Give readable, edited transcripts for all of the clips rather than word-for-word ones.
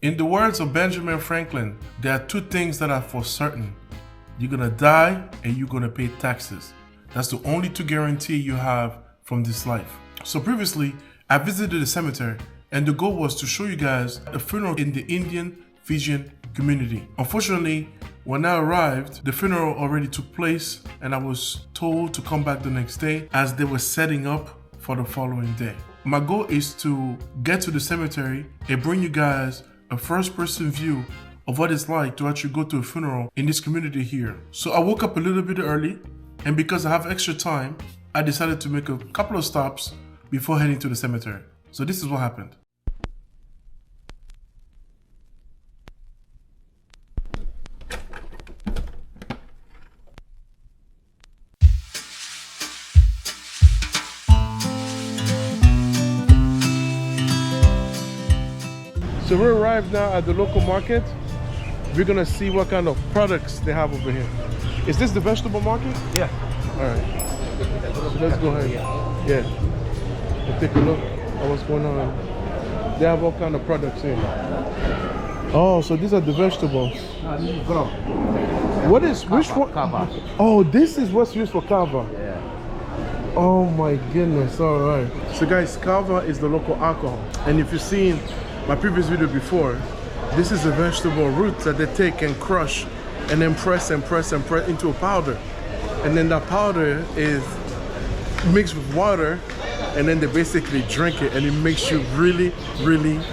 In the words of Benjamin Franklin, there are two things that are for certain. You're gonna die and you're gonna pay taxes. That's the only two guarantee you have from this life. So previously, I visited the cemetery and the goal was to show you guys a funeral in the Indian Fijian community. Unfortunately, when I arrived, the funeral already took place and I was told to come back the next day as they were setting up for the following day. My goal is to get to the cemetery and bring you guys a first-person view of what it's like to actually go to a funeral in this community here. So I woke up a little bit early, and because I have extra time, I decided to make a couple of stops before heading to the cemetery. So this is what happened. So we arrived now at the local market. We're gonna see what kind of products they have over here. Is this the vegetable market? Yeah. All right. So let's go ahead. Yeah. We'll take a look at what's going on. They have all kind of products here. Oh, so these are the vegetables. What is which one? Kava. Oh, this is what's used for kava. Yeah. Oh my goodness. All right. So guys, kava is the local alcohol, and if you've seen my previous video before, this is a vegetable root that they take and crush and then press into a powder, and then that powder is mixed with water, and then they basically drink it and it makes you really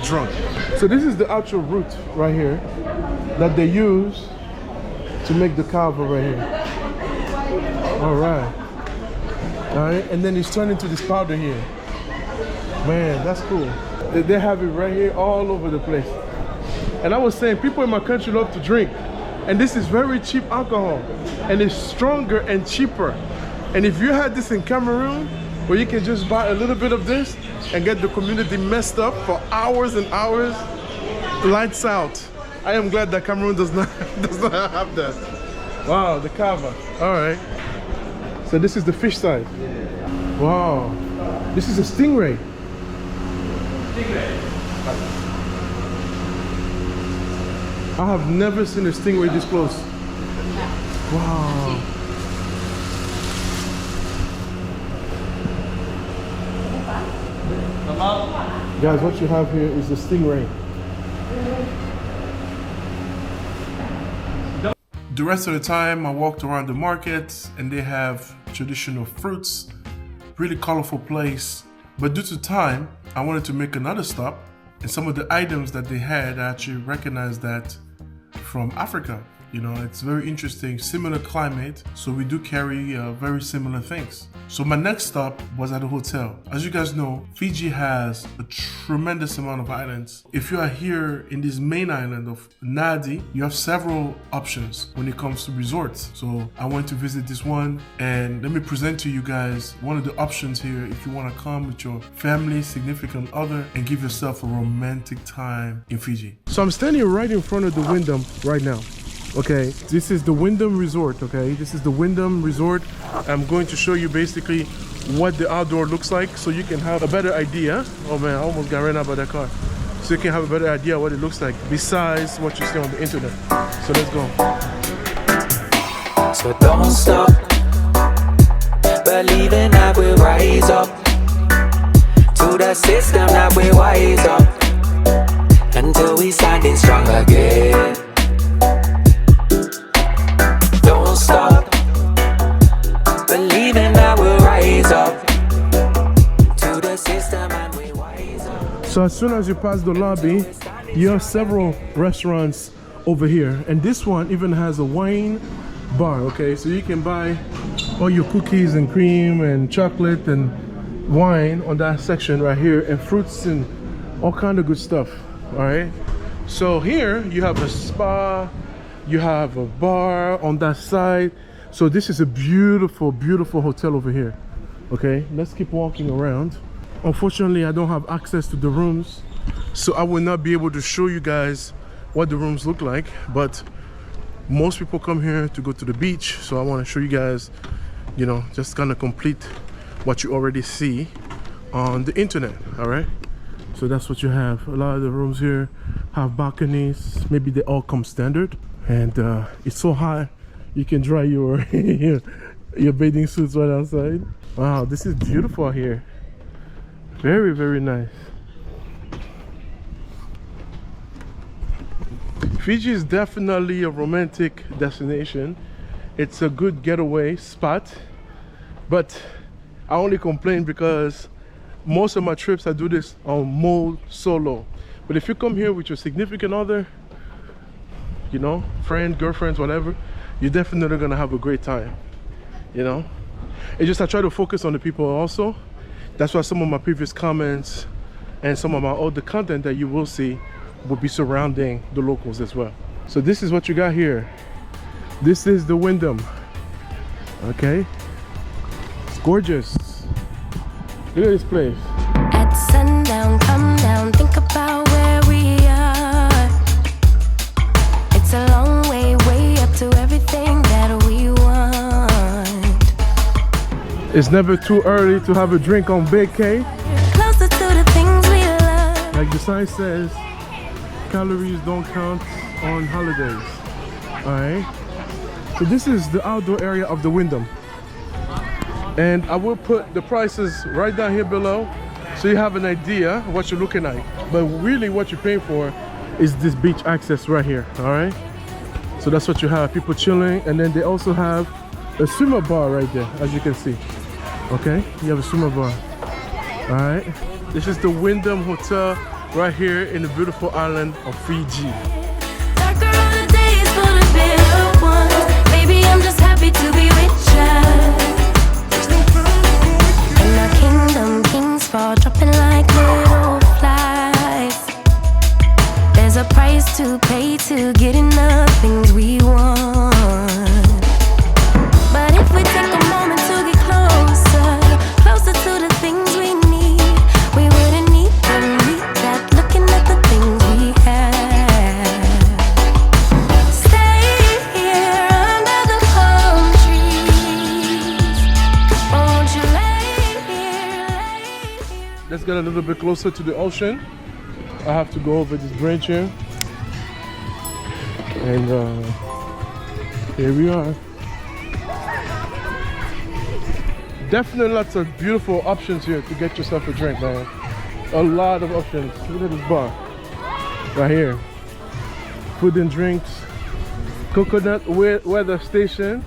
drunk. So this is the actual root right here that they use to make the kava right here. All right, and then it's turned into this powder here. Man, that's cool. They have it right here all over the place. And I was saying, people in my country love to drink, and this is very cheap alcohol, and it's stronger and cheaper. And if you had this in Cameroon, where you can just buy a little bit of this and get the community messed up for hours and hours, lights out. I am glad that Cameroon does not have that. Wow, the kava. All right. So this is the fish side. Wow. This is a stingray. I have never seen a stingray this close. Wow. Guys, what you have here is the stingray. The rest of the time I walked around the market and they have traditional fruits, really colorful place. But due to time, I wanted to make another stop, and some of the items that they had, I actually recognized that from Africa. You know, it's very interesting, similar climate, so we do carry very similar things. So my next stop was at a hotel. As you guys know, Fiji has a tremendous amount of islands. If you are here in this main island of Nadi, you have several options when it comes to resorts. So I went to visit this one, and let me present to you guys one of the options here if you want to come with your family, significant other, and give yourself a romantic time in Fiji. So I'm standing right in front of the Wyndham right now. Okay, this is the Wyndham Resort, okay? This is the Wyndham Resort. I'm going to show you basically what the outdoor looks like so you can have a better idea. Oh man, I almost got ran out by that car. So you can have a better idea what it looks like besides what you see on the internet. So let's go. So don't stop believing that we'll rise up to the system that we wise up until we standing strong again. Don't stop believing that we'll rise up to the system and we wise up. So as soon as you pass the lobby, you have several restaurants over here, and this one even has a wine bar. Okay, so you can buy all your cookies and cream and chocolate and wine on that section right here, and fruits and all kind of good stuff. All right, so here you have a spa, you have a bar on that side. So this is a beautiful hotel over here. Okay, let's keep walking around. Unfortunately, I don't have access to the rooms, so I will not be able to show you guys what the rooms look like, but most people come here to go to the beach, so I want to show you guys, you know, just kind of complete what you already see on the internet. All right, so that's what you have. A lot of the rooms here have balconies. Maybe they all come standard. And it's so hot, you can dry your your bathing suits right outside. Wow, this is beautiful here. Very, very nice. Fiji is definitely a romantic destination. It's a good getaway spot, but I only complain because most of my trips I do this on mode solo. But if you come here with your significant other, you know, friend, girlfriends, whatever, you're definitely gonna have a great time, you know. It's just I try to focus on the people also. That's why some of my previous comments and some of my older content that you will see will be surrounding the locals as well. So this is what you got here. This is the Wyndham. Okay, it's gorgeous. Look at this place. At sundown, come down, think about where we are. It's a long way, way up to everything that we want. It's never too early to have a drink on vacay. Closer to the things we love. Like the sign says, calories don't count on holidays. Alright, so this is the outdoor area of the Wyndham, and I will put the prices right down here below so you have an idea of what you're looking at. But really what you're paying for is this beach access right here. Alright, so that's what you have, people chilling, and then they also have a swimmer bar right there, as you can see. Okay, you have a swimmer bar. Alright, this is the Wyndham Hotel right here in the beautiful island of Fiji. Darker are the days for the bitter ones. Baby, I'm just happy to be with ya. In our kingdom, kings fall dropping like little flies. There's a price to pay to getting the things we want. But if we take a moment to get closer, closer to the things we need, we wouldn't need to leave that looking at the things we have. Stay here under the palm trees. Won't you lay here, lay here? Let's get a little bit closer to the ocean. I have to go over this bridge here. And here we are. Definitely lots of beautiful options here to get yourself a drink, man. A lot of options. Look at this bar right here. Food and drinks, coconut weather station.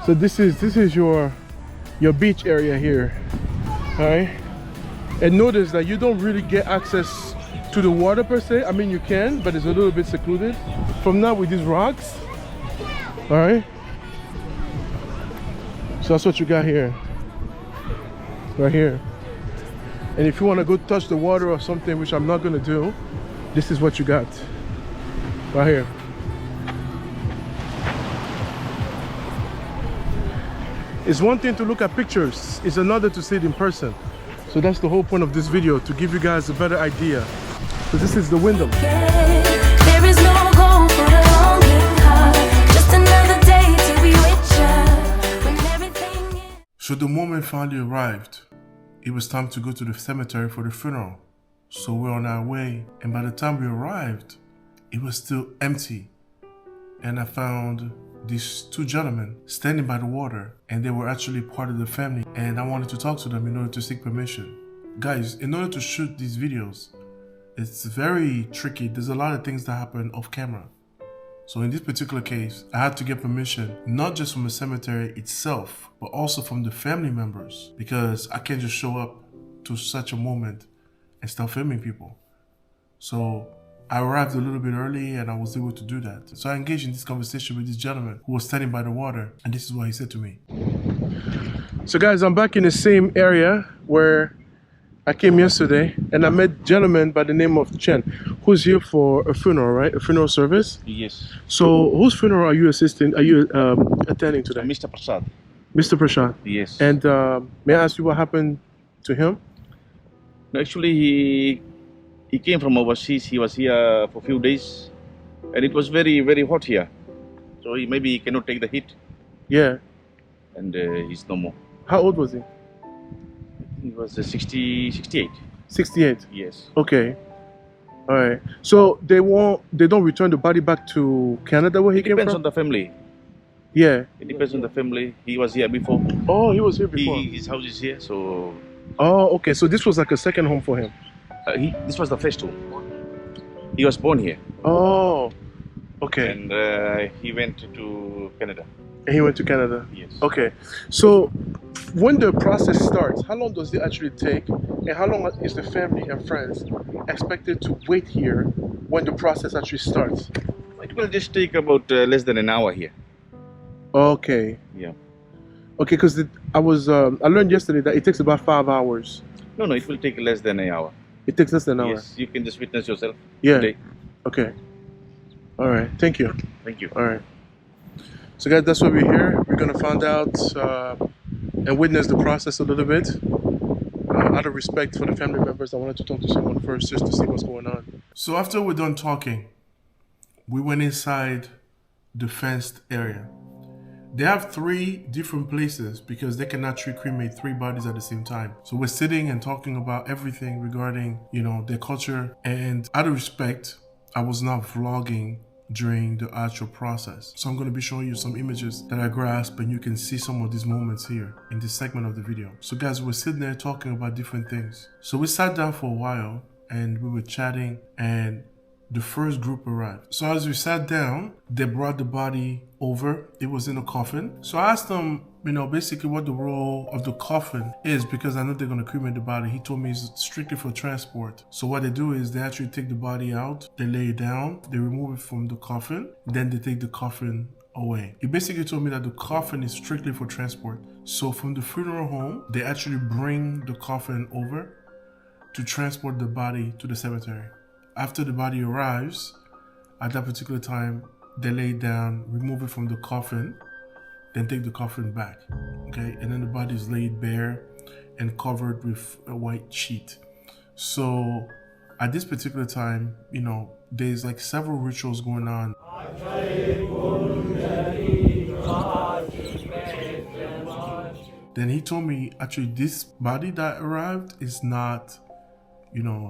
So this is your beach area here. All right, and notice that you don't really get access to the water per se. I mean, you can, but it's a little bit secluded from now with these rocks. All right, so that's what you got here, right here. And if you want to go touch the water or something, which I'm not going to do, this is what you got right here. It's one thing to look at pictures, it's another to see it in person. So that's the whole point of this video, to give you guys a better idea. So this is the Wyndham. There is no goal for the longing heart. Just another day to be with ya. When everything is... So the moment finally arrived, it was time to go to the cemetery for the funeral. So we're on our way, and by the time we arrived, it was still empty. And I found these two gentlemen standing by the water, and they were actually part of the family, and I wanted to talk to them in order to seek permission. Guys, in order to shoot these videos, it's very tricky. There's a lot of things that happen off camera. So in this particular case, I had to get permission, not just from the cemetery itself, but also from the family members, because I can't just show up to such a moment and start filming people. So I arrived a little bit early and I was able to do that. So I engaged in this conversation with this gentleman who was standing by the water, and this is what he said to me. So guys, I'm back in the same area where I came yesterday, and I met a gentleman by the name of Chant, who's here for a funeral, right? A funeral service? Yes. So whose funeral are you attending today? Mr. Prasad. Mr. Prasad? Yes. And may I ask you what happened to him? Actually, he came from overseas. He was here for a few days, and it was very, very hot here. So maybe he cannot take the heat. Yeah. And he's no more. How old was he? He was 68. 68? Yes. Okay. All right. So they don't return the body back to Canada where he It came depends from? on the family. Yeah. It depends on the family. He was here before. Oh, he was here before. His house is here, so Oh, okay. So this was like a second home for him. this was the first home. He was born here, Oh, okay. and he went to Canada. And he went to Canada. Yes. Okay. So when the process starts, how long does it actually take? And how long is the family and friends expected to wait here when the process actually starts? It will just take about less than an hour here. Okay. Yeah. Okay, because I learned yesterday that it takes about 5 hours. No, it will take less than an hour. It takes less than an hour. Yes, you can just witness yourself. Yeah. Today. Okay. All right. Thank you. Thank you. All right. So guys, that's why we're here. We're gonna find out and witness the process a little bit. Out of respect for the family members, I wanted to talk to someone first just to see what's going on. So after we're done talking, we went inside the fenced area. They have 3 different places because they can actually cremate 3 bodies at the same time. So we're sitting and talking about everything regarding, their culture. And out of respect, I was not vlogging during the actual process. So I'm going to be showing you some images that I grasped, and you can see some of these moments here in this segment of the video. So guys, we're sitting there talking about different things. So we sat down for a while and we were chatting, and the first group arrived. So as we sat down, they brought the body over. It was in a coffin. So I asked them, basically what the role of the coffin is, because I know they're going to cremate the body. He told me it's strictly for transport. So what they do is they actually take the body out, they lay it down, they remove it from the coffin, then they take the coffin away. He basically told me that the coffin is strictly for transport. So from the funeral home, they actually bring the coffin over to transport the body to the cemetery. After the body arrives, at that particular time, they lay it down, remove it from the coffin, then take the coffin back, okay? And then the body is laid bare and covered with a white sheet. So at this particular time, there's like several rituals going on. Then he told me, actually, this body that arrived is not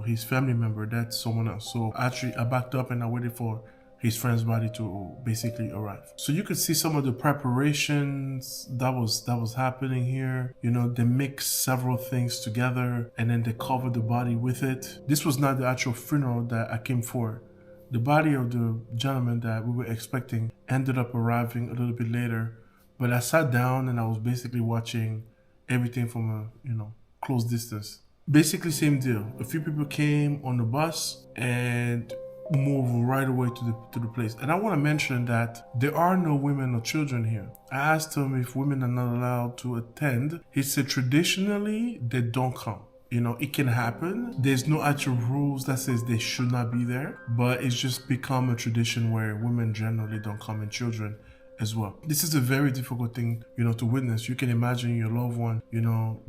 his family member, that's someone else. So actually I backed up and I waited for his friend's body to basically arrive. So you could see some of the preparations that was happening here. They mix several things together and then they cover the body with it. This was not the actual funeral that I came for. The body of the gentleman that we were expecting ended up arriving a little bit later, but I sat down and I was basically watching everything from a close distance. Basically same deal. A few people came on the bus and moved right away to the place. And I want to mention that there are no women or children here. I asked him if women are not allowed to attend. He said traditionally they don't come. It can happen. There's no actual rules that says they should not be there, but it's just become a tradition where women generally don't come and children as well. This is a very difficult thing, to witness. You can imagine your loved one,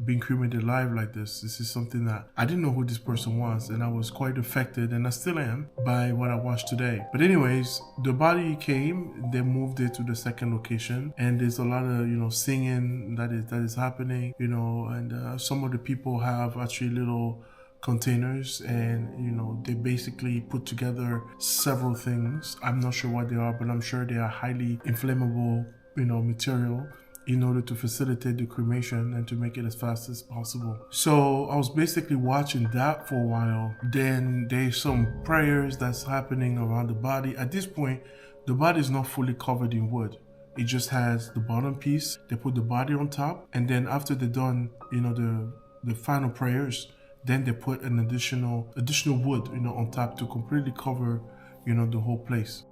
being cremated alive like this. This is something that I didn't know who this person was, and I was quite affected, and I still am, by what I watched today. But anyways, the body came, they moved it to the second location, and there's a lot of, singing that is happening, and some of the people have actually little containers, and they basically put together several things. I'm not sure what they are, but I'm sure they are highly inflammable material in order to facilitate the cremation and to make it as fast as possible. So I was basically watching that for a while. Then there's some prayers that's happening around the body. At this point, the body is not fully covered in wood. It just has the bottom piece. They put the body on top, and then after they're done, the final prayers, then they put an additional wood, on top to completely cover, the whole place.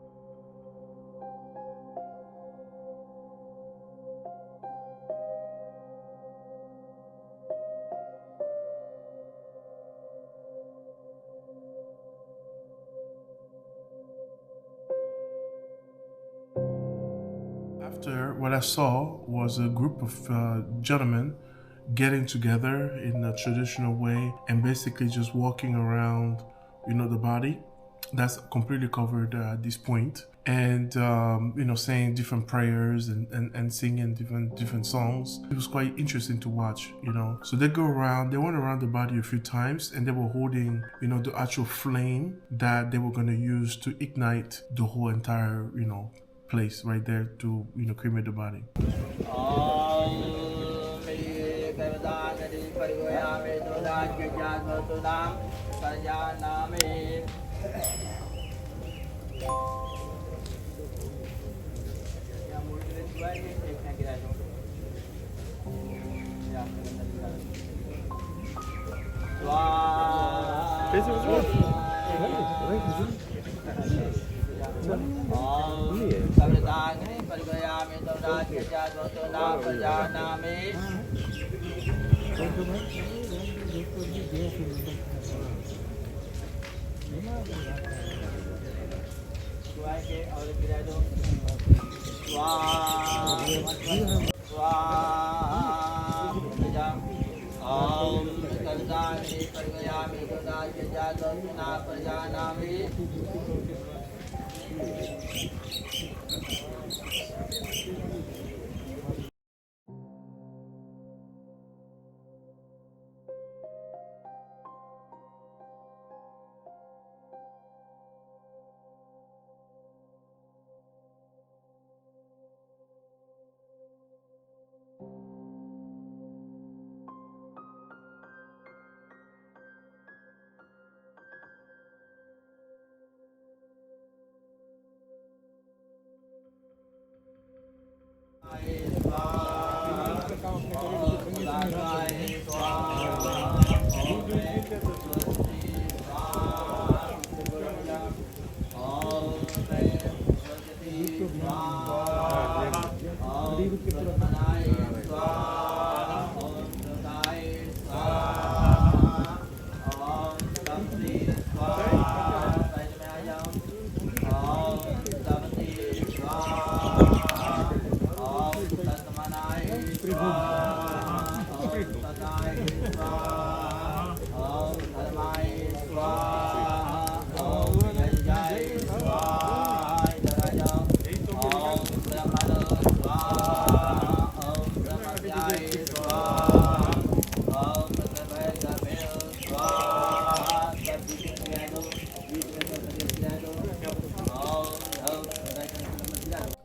After, what I saw was a group of gentlemen getting together in a traditional way and basically just walking around, the body. that's completely covered at this point, and you know, saying different prayers and singing different songs. It was quite interesting to watch, you know. So they went around the body a few times, and they were holding, you know, the actual flame that they were going to use to ignite the whole entire, you know, place right there to, you know, cremate the body.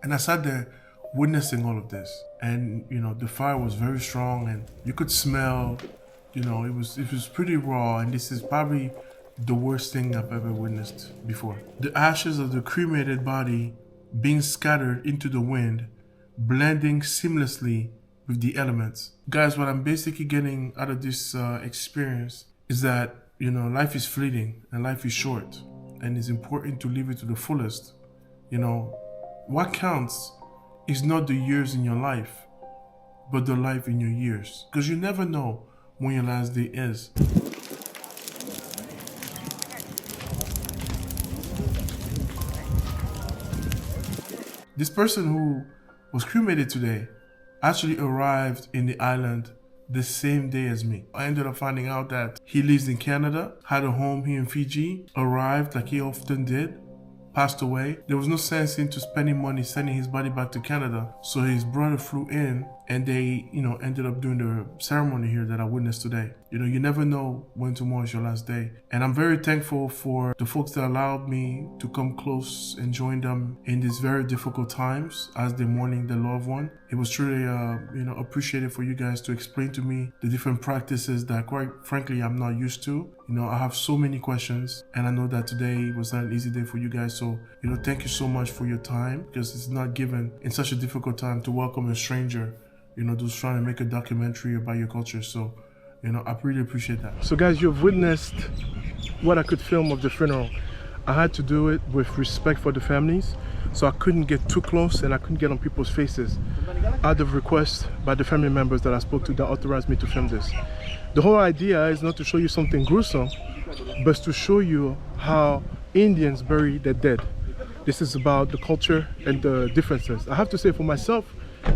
And I sat there witnessing all of this, and you know, the fire was very strong, and you could smell, you know, it was pretty raw. And this is probably the worst thing I've ever witnessed before. The ashes of the cremated body being scattered into the wind, blending seamlessly with the elements. Guys, what I'm basically getting out of this experience is that, you know, life is fleeting and life is short, and it's important to live it to the fullest. You know, what counts is not the years in your life, but the life in your years. Because you never know when your last day is. This person who was cremated today actually arrived in the island the same day as me. I ended up finding out that he lives in Canada, had a home here in Fiji, arrived like he often did, passed away. There was no sense into spending money sending his body back to Canada. So his brother flew in, and they, you know, ended up doing the ceremony here that I witnessed today. You know, you never know when tomorrow is your last day. And I'm very thankful for the folks that allowed me to come close and join them in these very difficult times as they're mourning their loved one. It was truly, you know, appreciated for you guys to explain to me the different practices that, quite frankly, I'm not used to. You know, I have so many questions, and I know that today was not an easy day for you guys. So, you know, thank you so much for your time, because it's not given in such a difficult time to welcome a stranger, you know, who's trying to make a documentary about your culture. So, you know, I really appreciate that. So guys, you've witnessed what I could film of the funeral. I had to do it with respect for the families, so I couldn't get too close and I couldn't get on people's faces out of request by the family members that I spoke to that authorized me to film this. The whole idea is not to show you something gruesome, but to show you how Indians bury their dead. This is about the culture and the differences. I have to say, for myself,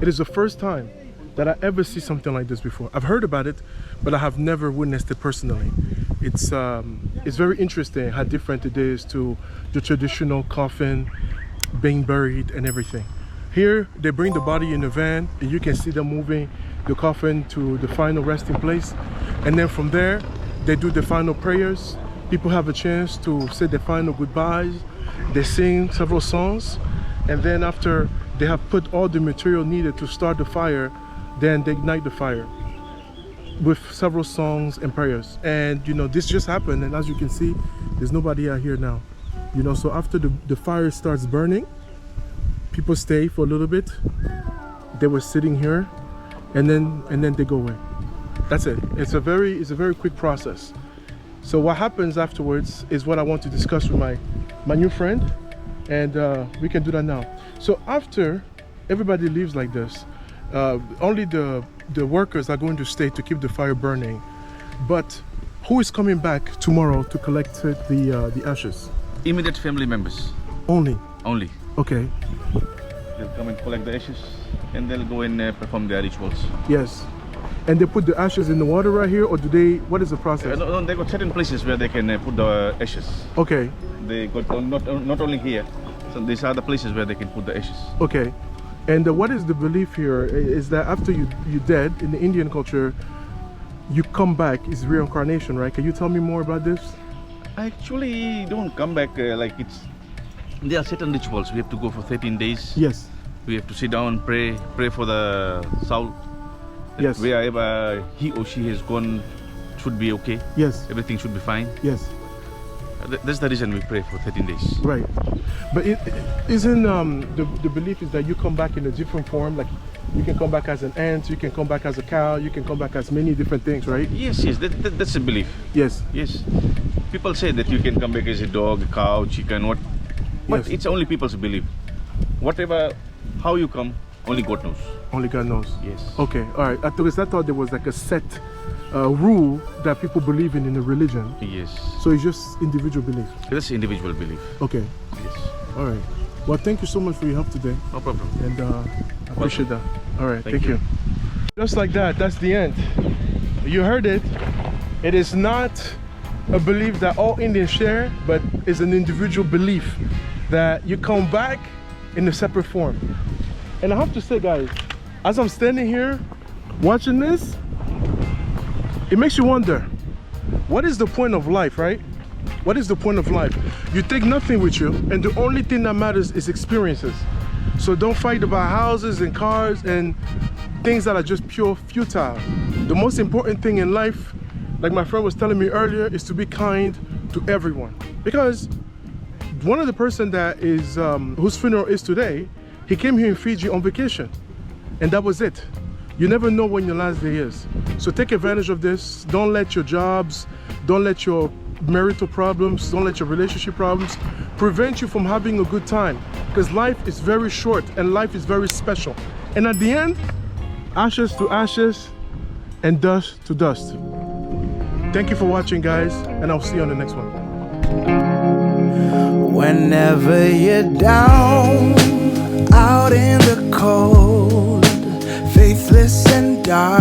it is the first time that I ever see something like this before. I've heard about it, but I have never witnessed it personally. it's very interesting how different it is to the traditional coffin being buried and everything. Here they bring the body in a van and you can see them moving the coffin to the final resting place, and then from there they do the final prayers. People have a chance to say their final goodbyes. They sing several songs, and then after they have put all the material needed to start the fire, then they ignite the fire with several songs and prayers. And you know, this just happened, and as you can see, there's nobody out here now. You know, so after the fire starts burning, people stay for a little bit. They were sitting here, and then they go away. That's it. It's a very quick process. So what happens afterwards is what I want to discuss with my new friend, and we can do that now. So after everybody leaves like this, only the workers are going to stay to keep the fire burning. But who is coming back tomorrow to collect the ashes? Immediate family members. Only? Only. Okay. They'll come and collect the ashes, and they'll go and perform their rituals. Yes. And they put the ashes in the water right here, or do they, what is the process? No, they got certain places where they can put the ashes. Okay. They got not only here, so these are the places where they can put the ashes. Okay. And what is the belief here is that after you're dead, in the Indian culture, you come back, it's reincarnation, right? Can you tell me more about this? I actually don't come back like it's... There are certain rituals. We have to go for 13 days. Yes. We have to sit down, pray for the soul. Yes. Wherever he or she has gone should be okay. Yes. Everything should be fine. Yes. That's the reason we pray for 13 days. Right. But isn't the belief is that you come back in a different form? Like you can come back as an ant, you can come back as a cow, you can come back as many different things, right? Yes, that's a belief. Yes. Yes. People say that you can come back as a dog, a cow, chicken, what? But Yes. it's only people's belief. Whatever, how you come, only God knows. Only God knows. Yes. Okay. All right. I thought there was like a set rule that people believe in a religion. Yes. So it's just individual belief. That's individual belief. Okay. Yes. All right. Well, thank you so much for your help today. No problem. And I appreciate that. All right. Thank Thank you. Just like that. That's the end. You heard it. It is not a belief that all Indians share, but it's an individual belief that you come back in a separate form. And I have to say, guys, as I'm standing here watching this, it makes you wonder, what is the point of life, right? What is the point of life? You take nothing with you, and the only thing that matters is experiences. So don't fight about houses and cars and things that are just pure futile. The most important thing in life, like my friend was telling me earlier, is to be kind to everyone. Because one of the person that is whose funeral is today, he came here in Fiji on vacation, and that was it. You never know when your last day is. So take advantage of this. Don't let your jobs, don't let your marital problems, don't let your relationship problems prevent you from having a good time, because life is very short and life is very special. And at the end, ashes to ashes and dust to dust. Thank you for watching, guys, and I'll see you on the next one. Whenever you're down, out in the cold, faithless and dark,